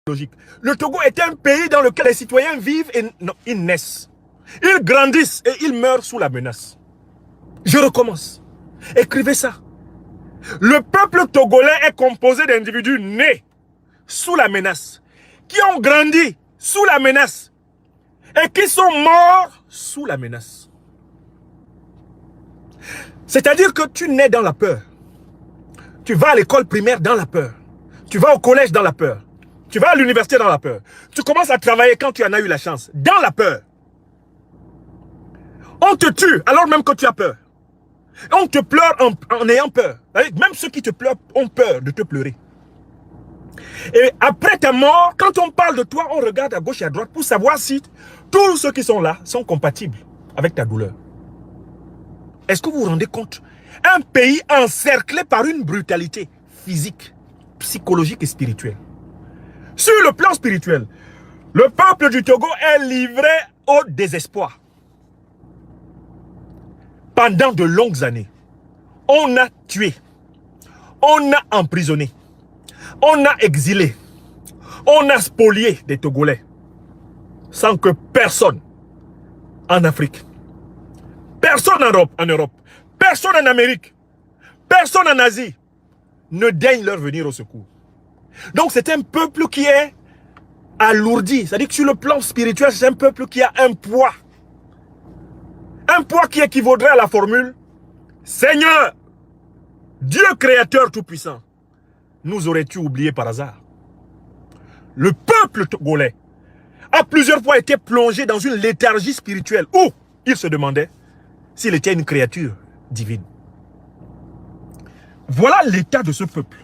logique. Le Togo est un pays dans lequel les citoyens vivent et non, ils naissent. Ils grandissent et ils meurent sous la menace. Je recommence. Écrivez ça. Le peuple togolais est composé d'individus nés sous la menace, qui ont grandi sous la menace et qui sont morts sous la menace. C'est-à-dire que tu nais dans la peur. Tu vas à l'école primaire dans la peur. Tu vas au collège dans la peur. Tu vas à l'université dans la peur. Tu commences à travailler quand tu en as eu la chance, dans la peur. On te tue alors même que tu as peur. On te pleure en ayant peur. Même ceux qui te pleurent ont peur de te pleurer. Et après ta mort, quand on parle de toi, on regarde à gauche et à droite pour savoir si tous ceux qui sont là sont compatibles avec ta douleur. Est-ce que vous vous rendez compte? Un pays encerclé par une brutalité physique, psychologique et spirituelle. Sur le plan spirituel, le peuple du Togo est livré au désespoir. Pendant de longues années, on a tué, on a emprisonné, on a exilé, on a spolié des Togolais, sans que personne en Afrique, personne en Europe, personne en Amérique, personne en Asie ne daigne leur venir au secours. Donc c'est un peuple qui est alourdi. C'est-à-dire que sur le plan spirituel, c'est un peuple qui a un poids. Un poids qui équivaudrait à la formule « Seigneur, Dieu créateur tout-puissant, nous aurais-tu oublié par hasard ?» Le peuple togolais a plusieurs fois été plongé dans une léthargie spirituelle où il se demandait s'il était une créature divine. Voilà l'état de ce peuple.